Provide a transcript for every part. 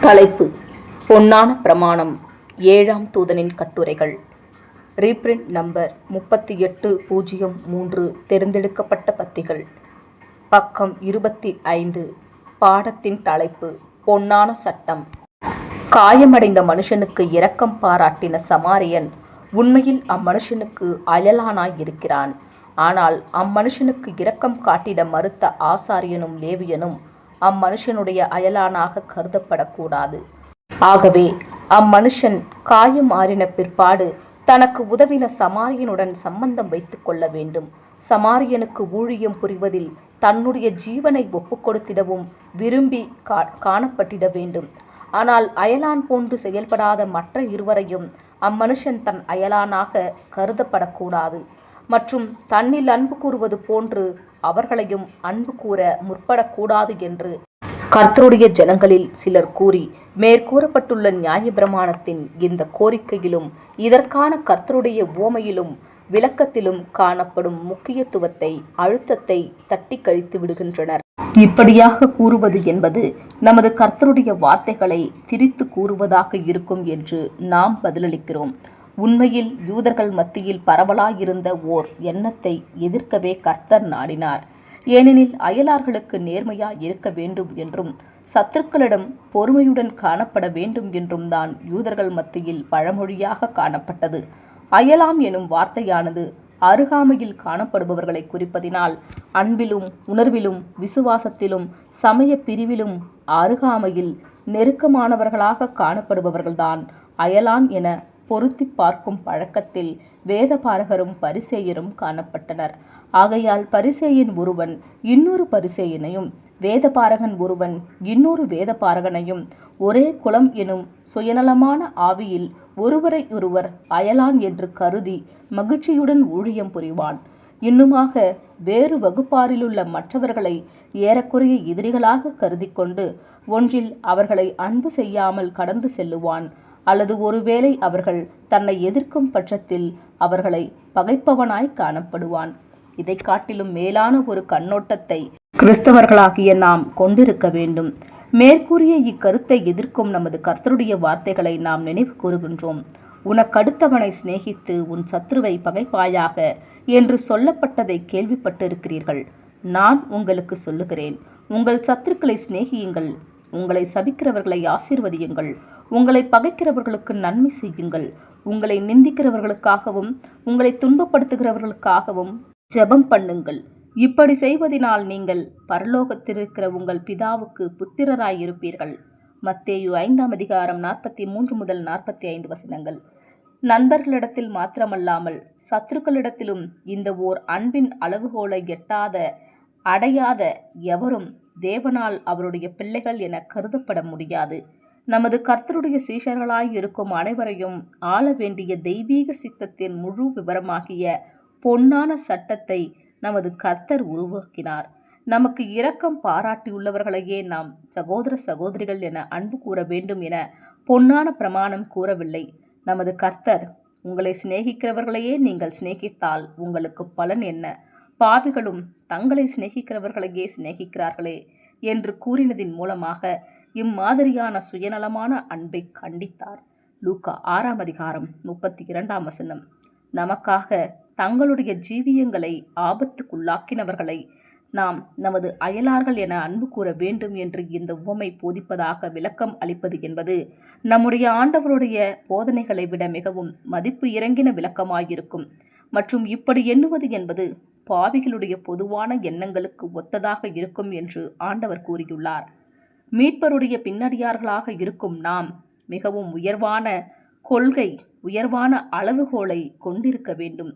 தலைப்பு: பொன்னான பிரமாணம். 7ஆம் தூதனின் கட்டுரைகள். Reprint number 3803. தேர்ந்தெடுக்கப்பட்ட பத்திகள். பக்கம் 25. பாடத்தின் தலைப்பு: பொன்னான சட்டம். காயமடைந்த மனுஷனுக்கு இரக்கம் பாராட்டின சமாரியன் உண்மையில் அம்மனுஷனுக்கு அயலானாய் இருக்கிறான். ஆனால் அம்மனுஷனுக்கு இரக்கம் காட்டிட மறுத்த ஆசாரியனும் லேவியனும் அம்மனுஷனுடைய அயலானாக கருதப்படக்கூடாது. ஆகவே அம்மனுஷன் காயம் ஆறின பிற்பாடு தனக்கு உதவின சமாரியனுடன் சம்பந்தம் வைத்துக் கொள்ள வேண்டும். சமாரியனுக்கு ஊழியம் புரிவதில் தன்னுடைய ஜீவனை ஒப்புக்கொடுத்திடவும் விரும்பி காணப்பட்டிட வேண்டும். ஆனால் அயலான் போன்று செயல்படாத மற்ற இருவரையும் அம்மனுஷன் தன் அயலானாக கருதப்படக்கூடாது. மற்றும் தன்னில் அன்பு கூறுவது போன்று அவர்களையும் அன்பு கூற முற்படக்கூடாது என்று கர்த்தருடைய ஜனங்களில் சிலர் கூறி, மேற்கூறப்பட்டுள்ள நியாயப்பிரமாணத்தின் இந்த கோரிக்கையிலும் இதற்கான கர்த்தருடைய உவமையிலும் விளக்கத்திலும் காணப்படும் முக்கியத்துவத்தை அழுத்தத்தை தட்டி கழித்து விடுகின்றனர். இப்படியாக கூறுவது என்பது நமது கர்த்தருடைய வார்த்தைகளை திரித்து கூறுவதாக இருக்கும் என்று நாம் பதிலளிக்கிறோம். உண்மையில் யூதர்கள் மத்தியில் பரவலாயிருந்த ஓர் எண்ணத்தை எதிர்க்கவே கர்த்தர் நாடினார். ஏனெனில் அயலார்களுக்கு நேர்மையாய் இருக்க வேண்டும் என்றும் சத்துருக்களிடம் பொறுமையுடன் காணப்பட வேண்டும் என்றும் தான் யூதர்கள் மத்தியில் பழமொழியாக காணப்பட்டது. அயலாம் எனும் வார்த்தையானது அருகாமையில் காணப்படுபவர்களை குறிப்பதினால் அன்பிலும் உணர்விலும் விசுவாசத்திலும் சமய பிரிவிலும் அருகாமையில் நெருக்கமானவர்களாக காணப்படுபவர்கள்தான் அயலான் என பொருத்தி பார்க்கும் பழக்கத்தில் வேதபாரகரும் பரிசேயரும் காணப்பட்டனர். ஆகையால் பரிசேயன் ஒருவன் இன்னொரு பரிசேயனையும், வேதபாரகன் ஒருவன் இன்னொரு வேதபாரகனையும் ஒரே குலம் எனும் சுயநலமான ஆவியில் ஒருவரை ஒருவர் அயலான் என்று கருதி மகிழ்ச்சியுடன் ஊழியம் புரிவான். இன்னுமாக வேறு வகுப்பாரிலுள்ள மற்றவர்களை ஏறக்குறைய எதிரிகளாக கருதி கொண்டு ஒன்றில் அவர்களை அன்பு செய்யாமல் கடந்து செல்லுவான். அல்லது ஒருவேளை அவர்கள் தன்னை எதிர்க்கும் பட்சத்தில் அவர்களை பகைப்பவனாய் காணப்படுவான். இதை காட்டிலும் மேலான ஒரு கண்ணோட்டத்தை கிறிஸ்தவர்களாகிய நாம் கொண்டிருக்க வேண்டும். மேற்கூறிய இக்கருத்தை எதிர்க்கும் நமது கர்த்தருடைய வார்த்தைகளை நாம் நினைவு கூறுகின்றோம். உனக்கடுத்தவனை சிநேகித்து உன் சத்துருவை பகைப்பாயாக என்று சொல்லப்பட்டதை கேள்விப்பட்டிருக்கிறீர்கள். நான் உங்களுக்கு சொல்லுகிறேன், உங்கள் சத்துருக்களை சிநேகியுங்கள், உங்களை சபிக்கிறவர்களை ஆசீர்வதியுங்கள், உங்களை பகைக்கிறவர்களுக்கு நன்மை செய்யுங்கள், உங்களை நிந்திக்கிறவர்களுக்காகவும் உங்களை துன்பப்படுத்துகிறவர்களுக்காகவும் ஜெபம் பண்ணுங்கள். இப்படி செய்வதனால் நீங்கள் பரலோகத்திலிருக்கிற உங்கள் பிதாவுக்கு புத்திரராயிருப்பீர்கள். மத்தேயு 5ஆம் அதிகாரம் 43 முதல் 45 வசனங்கள். நண்பர்களிடத்தில் மாத்திரமல்லாமல் சத்துருக்களிடத்திலும் இந்த ஓர் அன்பின் அளவுகோலை அடையாத எவரும் தேவனால் அவருடைய பிள்ளைகள் என கருதப்பட முடியாது. நமது கர்த்தருடைய சீஷர்களாய் இருக்கும் அனைவரையும் ஆள வேண்டிய தெய்வீக சித்தத்தின் முழு விவரமாகிய பொன்னான சட்டத்தை நமது கர்த்தர் உருவாக்கினார். நமக்கு இரக்கம் பாராட்டியுள்ளவர்களையே நாம் சகோதர சகோதரிகள் என அன்பு கூற வேண்டும் என பொன்னான பிரமாணம் கூறவில்லை. நமது கர்த்தர், உங்களை சிநேகிக்கிறவர்களையே நீங்கள் சிநேகித்தால் உங்களுக்கு பலன் என்ன? பாவிகளும் தங்களை சிநேகிக்கிறவர்களையே சிநேகிக்கிறார்களே என்று கூறினதின் மூலமாக இம்மாதிரியான சுயநலமான அன்பை கண்டித்தார். லூக்கா 6ஆம் அதிகாரம் 32ஆம் வசனம். நமக்காக தங்களுடைய ஜீவியங்களை ஆபத்துக்குள்ளாக்கினவர்களை நாம் நமது அயலார்கள் என அன்பு கூற வேண்டும் என்று இந்த உவமை போதிப்பதாக விளக்கம் அளிப்பது என்பது நம்முடைய ஆண்டவருடைய போதனைகளை விட மிகவும் மதிப்பு இறங்கின விளக்கமாயிருக்கும். மற்றும் இப்படி எண்ணுவது என்பது பாவிகளுடைய பொதுவான எண்ணங்களுக்கு ஒத்ததாக இருக்கும் என்று ஆண்டவர் கூறியுள்ளார். மீட்பருடைய பின்னடியார்களாக இருக்கும் நாம் மிகவும் உயர்வான கொள்கை, உயர்வான அளவுகோலை கொண்டிருக்க வேண்டும்.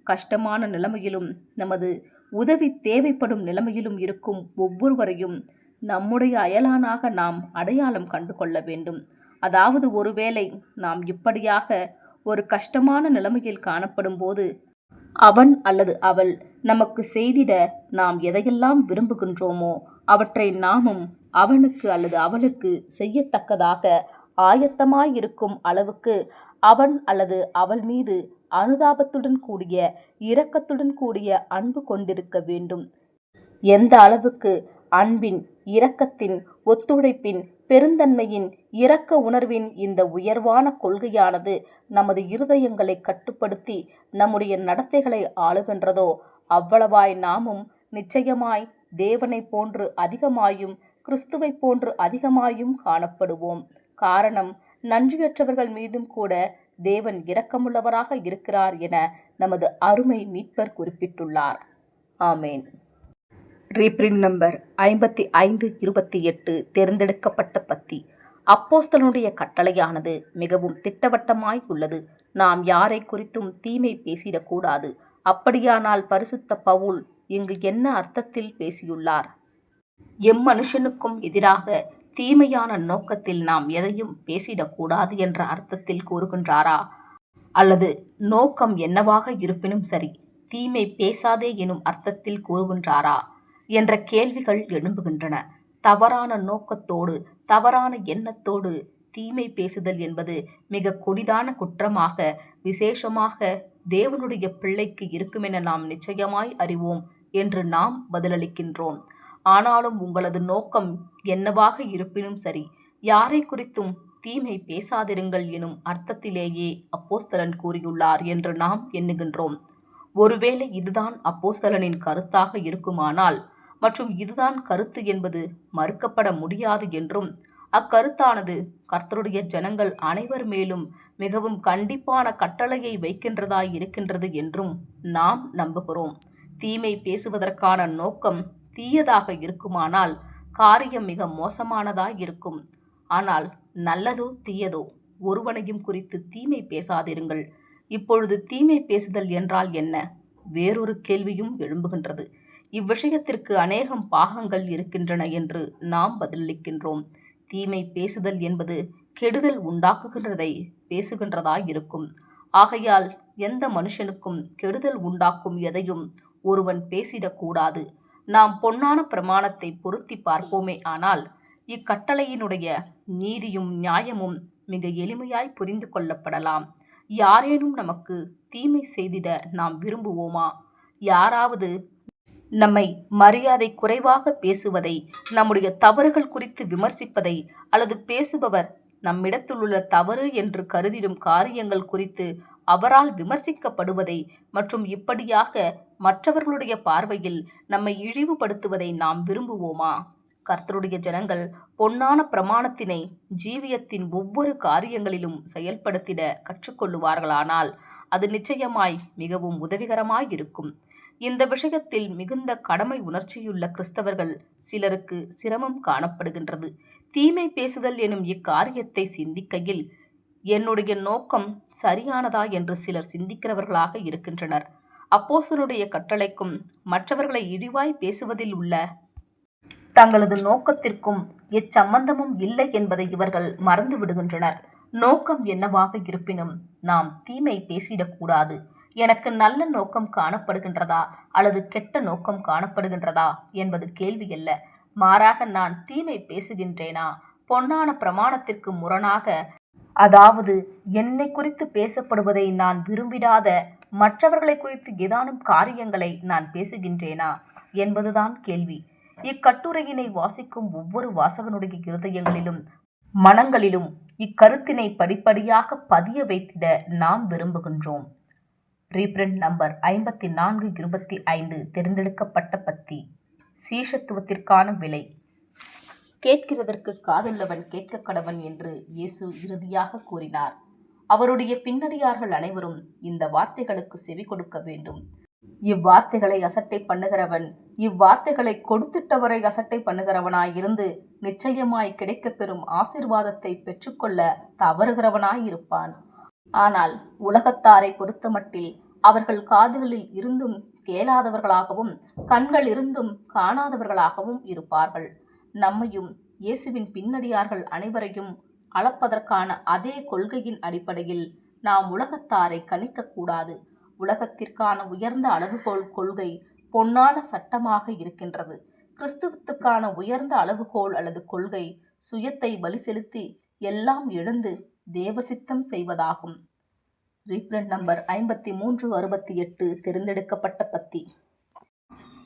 கஷ்டமான நிலைமையிலும் நமது உதவி தேவைப்படும் நிலைமையிலும் இருக்கும் ஒவ்வொருவரையும் நம்முடைய அயலானாக நாம் அடையாளம் கண்டு கொள்ள வேண்டும். அதாவது ஒருவேளை நாம் இப்படியாக ஒரு கஷ்டமான நிலைமையில் காணப்படும் போது அவன் அல்லது அவள் நமக்கு செய்திட நாம் எதையெல்லாம் விரும்புகின்றோமோ அவற்றை நாமும் அவனுக்கு அல்லது அவளுக்கு செய்யத்தக்கதாக ஆயத்தமாயிருக்கும் அளவுக்கு அவன் அல்லது அவள் மீது அனுதாபத்துடன் கூடிய இரக்கத்துடன் கூடிய அன்பு கொண்டிருக்க வேண்டும். எந்த அளவுக்கு அன்பின், இரக்கத்தின், ஒத்துழைப்பின், பெருந்தன்மையின் இரக்க உணர்வின் இந்த உயர்வான கொள்கையானது நமது இருதயங்களை கட்டுப்படுத்தி நம்முடைய நடத்தைகளை ஆளுகின்றதோ அவ்வளவாய் நாமும் நிச்சயமாய் தேவனைப் போன்று அதிகமாயும் கிறிஸ்துவைப் போன்று அதிகமாயும் காணப்படுவோம். காரணம், நன்றியற்றவர்கள் மீதும் கூட தேவன் இரக்கமுள்ளவராக இருக்கிறார் என நமது அருமை மீட்பர் குறிப்பிட்டுள்ளார். ஆமேன். ரீப்ரிண்ட் நம்பர் 5528 தேர்ந்தெடுக்கப்பட்ட பத்தி. அப்போஸ்தலனுடைய கட்டளையானது மிகவும் திட்டவட்டமாய் உள்ளது. நாம் யாரை குறித்தும் தீமை பேசிடக்கூடாது. அப்படியானால் பரிசுத்த பவுல் இங்கு என்ன அர்த்தத்தில் பேசியுள்ளார்? எம்மனுஷனுக்கும் எதிராக தீமையான நோக்கத்தில் நாம் எதையும் பேசிடக்கூடாது என்ற அர்த்தத்தில் கூறுகின்றாரா? அல்லது நோக்கம் என்னவாக இருப்பினும் சரி, தீமை பேசாதே எனும் அர்த்தத்தில் கூறுகின்றாரா என்ற கேள்விகள் எழும்புகின்றன. தவறான நோக்கத்தோடு தவறான எண்ணத்தோடு தீமை பேசுதல் என்பது மிக கொடிதான குற்றமாக, விசேஷமாக தேவனுடைய பிள்ளைக்கு இருக்குமென நாம் நிச்சயமாய் அறிவோம் என்று நாம் பதிலளிக்கின்றோம். ஆனாலும் உங்களது நோக்கம் என்னவாக இருப்பினும் சரி, யாரை குறித்தும் தீமை பேசாதிருங்கள் எனும் அர்த்தத்திலேயே அப்போஸ்தலன் கூறியுள்ளார் என்று நாம் எண்ணுகின்றோம். ஒருவேளை இதுதான் அப்போஸ்தலனின் கருத்தாக இருக்குமானால், மற்றும் இதுதான் கருத்து என்பது மறுக்கப்பட முடியாது என்றும், அக்கருத்தானது கர்த்தருடைய ஜனங்கள் அனைவர் மேலும் மிகவும் கண்டிப்பான கட்டளையை வைக்கின்றதாய் இருக்கின்றது என்றும் நாம் நம்புகிறோம். தீமை பேசுவதற்கான நோக்கம் தீயதாக இருக்குமானால் காரியம் மிக மோசமானதாய் இருக்கும். ஆனால் நல்லதோ தீயதோ ஒருவனையும் குறித்து தீமை பேசாதிருங்கள். இப்பொழுது தீமை பேசுதல் என்றால் என்ன? வேறொரு கேள்வியும் எழும்புகின்றது. இவ்விஷயத்திற்கு அநேகம் பாகங்கள் இருக்கின்றன என்று நாம் பதிலளிக்கின்றோம். தீமை பேசுதல் என்பது கெடுதல் உண்டாக்குகின்றதை பேசுகின்றதாய் இருக்கும். ஆகையால் எந்த மனுஷனுக்கும் கெடுதல் உண்டாக்கும் எதையும் ஒருவன் பேசிடக்கூடாது. நாம் பொன்னான பிரமாணத்தை பொருத்தி பார்ப்போமே ஆனால், இக்கட்டளையினுடைய நீதியும் நியாயமும் மிக எளிமையாய் புரிந்து கொள்ளப்படலாம். யாரேனும் நமக்கு தீமை செய்திட நாம் விரும்புவோமா? யாராவது நம்மை மரியாதை குறைவாக பேசுவதை, நம்முடைய தவறுகள் குறித்து விமர்சிப்பதை, அல்லது பேசுபவர் நம்மிடத்திலுள்ள தவறு என்று கருதிடும் காரியங்கள் குறித்து அவரால் விமர்சிக்கப்படுவதை மற்றும் இப்படியாக மற்றவர்களுடைய பார்வையில் நம்மை இழிவுபடுத்துவதை நாம் விரும்புவோமா? கர்த்தருடைய ஜனங்கள் பொன்னான பிரமாணத்தினை ஜீவியத்தின் ஒவ்வொரு காரியங்களிலும் செயல்படுத்திட கற்றுக்கொள்ளுவார்களானால் அது நிச்சயமாய் மிகவும் உதவிகரமாயிருக்கும். இந்த விஷயத்தில் மிகுந்த கடமை உணர்ச்சியுள்ள கிறிஸ்தவர்கள் சிலருக்கு சிரமம் காணப்படுகின்றது. தீமை பேசுதல் எனும் இக்காரியத்தை சிந்திக்கையில் என்னுடைய நோக்கம் சரியானதா என்று சிலர் சிந்திக்கிறவர்களாக இருக்கின்றனர். அப்போஸ்தலனுடைய கட்டளைக்கும் மற்றவர்களை இழிவாய் பேசுவதில் உள்ள தங்களது நோக்கத்திற்கும் எச்சம்பந்தமும் இல்லை என்பதை இவர்கள் மறந்து விடுகின்றனர். நோக்கம் என்னவாக இருப்பினும் நாம் தீமை பேசிடக்கூடாது. எனக்கு நல்ல நோக்கம் காணப்படுகின்றதா அல்லது கெட்ட நோக்கம் காணப்படுகின்றதா என்பது கேள்வி அல்ல. மாறாக நான் தீமை பேசுகின்றேனா, பொன்னான பிரமாணத்திற்கு முரணாக, அதாவது என்னை குறித்து பேசப்படுவதை நான் விரும்பிடாத மற்றவர்களை குறித்து ஏதானும் காரியங்களை நான் பேசுகின்றேனா என்பதுதான் கேள்வி. இக்கட்டுரையினை வாசிக்கும் ஒவ்வொரு வாசகனுடைய இருதயங்களிலும் மனங்களிலும் இக்கருத்தினை படிப்படியாக பதிய வைத்திட நாம் விரும்புகின்றோம். ரீப்ரிண்ட் நம்பர் 5425 தேர்ந்தெடுக்கப்பட்ட பத்தி. சீஷத்துவத்திற்கான விலை. கேட்கிறதற்கு காதுள்ளவன் கேட்க கடவன் என்று இயேசு இறுதியாக கூறினார். அவருடைய பின்னடியார்கள் அனைவரும் இந்த வார்த்தைகளுக்கு செவி கொடுக்க வேண்டும். இவ்வார்த்தைகளை அசட்டை பண்ணுகிறவன் இவ்வார்த்தைகளை கொடுத்திட்டவரை அசட்டை பண்ணுகிறவனாயிருந்து நிச்சயமாய் கிடைக்கப் பெறும் ஆசீர்வாதத்தை பெற்றுக்கொள்ள தவறுகிறவனாயிருப்பான். ஆனால் உலகத்தாரை பொறுத்தமட்டில் அவர்கள் காதுகளில் இருந்தும் கேளாதவர்களாகவும் கண்கள் இருந்தும் காணாதவர்களாகவும் இருப்பார்கள். நம்மையும் இயேசுவின் பின்னடியார்கள் அனைவரையும் அளப்பதற்கான அதே கொள்கையின் அடிப்படையில் நாம் உலகத்தாரை கணிக்கக்கூடாது. உலகத்திற்கான உயர்ந்த அளவுகோல் கொள்கை பொன்னான சட்டமாக இருக்கின்றது. கிறிஸ்துவத்துக்கான உயர்ந்த அளவுகோல் அல்லது கொள்கை சுயத்தை பலி செலுத்தி எல்லாம் இழந்து தேவசித்தம் செய்வதாகும். ரீப்ரிண்ட் நம்பர் 5368 தேர்ந்தெடுக்கப்பட்ட பத்தி.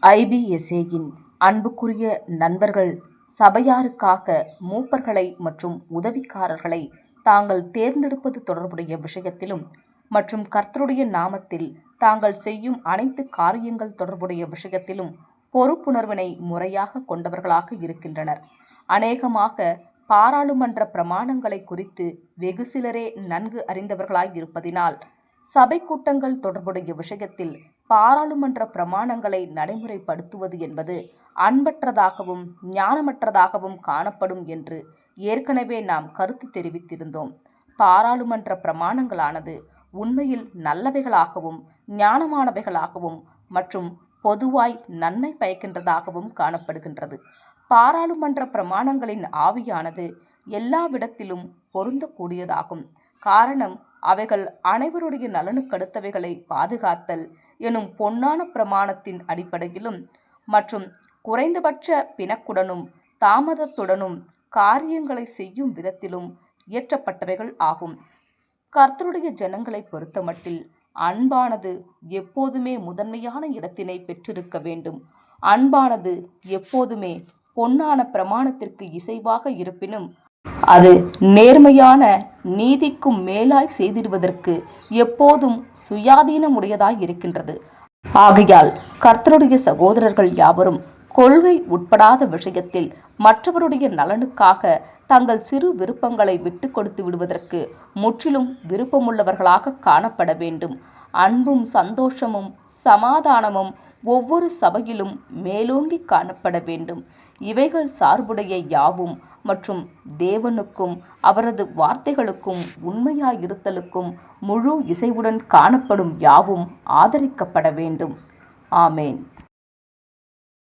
IBSAயின் அன்புக்குரிய நண்பர்கள் சபையாருக்காக மூப்பர்களை மற்றும் உதவிக்காரர்களை தாங்கள் தேர்ந்தெடுப்பது தொடர்புடைய விஷயத்திலும் மற்றும் கர்த்தருடைய நாமத்தில் தாங்கள் செய்யும் அனைத்து காரியங்கள் தொடர்புடைய விஷயத்திலும் பொறுப்புணர்வினை முறையாக கொண்டவர்களாக இருக்கின்றனர். அநேகமாக பாராளுமன்ற பிரமாணங்களை குறித்து வெகு சிலரே நன்கு அறிந்தவர்களாய் இருப்பதினால் சபை கூட்டங்கள் தொடர்புடைய விஷயத்தில் பாராளுமன்ற பிரமாணங்களை நடைமுறைப்படுத்துவது என்பது அன்பற்றதாகவும் ஞானமற்றதாகவும் காணப்படும் என்று ஏற்கனவே நாம் கருத்து தெரிவித்திருந்தோம். பாராளுமன்ற பிரமாணங்களானது உண்மையில் நல்லவைகளாகவும் ஞானமானவைகளாகவும் மற்றும் பொதுவாய் நன்மை பயக்கின்றதாகவும் காணப்படுகின்றது. பாராளுமன்ற பிரமாணங்களின் ஆவியானது எல்லாவிடத்திலும் பொருந்தக்கூடியதாகும். காரணம், அவைகள் அனைவருடைய நலனுக்கடுத்தவைகளை பாதுகாத்தல் எனும் பொன்னான பிரமாணத்தின் அடிப்படையிலும் மற்றும் குறைந்தபட்ச பிணக்குடனும் தாமதத்துடனும் காரியங்களை செய்யும் விதத்திலும் இயற்றப்பட்டவைகள் ஆகும். கர்த்தருடைய ஜனங்களை பொறுத்தமட்டில் அன்பானது எப்போதுமே முதன்மையான இடத்தினை பெற்றிருக்க வேண்டும். அன்பானது எப்போதுமே பொன்னான பிரமாணத்திற்கு இசைவாக இருப்பினும் அது நேர்மையான நீதிக்கும் மேலாய் செய்திடுவதற்கு எப்போதும் சுயாதீனமுடையதாய் இருக்கின்றது. ஆகையால் கர்த்தருடைய சகோதரர்கள் யாவரும் கொள்கை உட்படாத விஷயத்தில் மற்றவருடைய நலனுக்காக தங்கள் சிறு விருப்பங்களை விட்டு கொடுத்து விடுவதற்கு முற்றிலும் விருப்பமுள்ளவர்களாக காணப்பட வேண்டும். அன்பும் சந்தோஷமும் சமாதானமும் ஒவ்வொரு சபையிலும் மேலோங்கி காணப்பட வேண்டும். இவைகள் சார்புடைய யாவும் மற்றும் தேவனுக்கும் அவரது வார்த்தைகளுக்கும் உண்மையாயிருத்தலுக்கும் முழு இசைவுடன் காணப்படும் யாவும் ஆதரிக்கப்பட வேண்டும். ஆமேன்.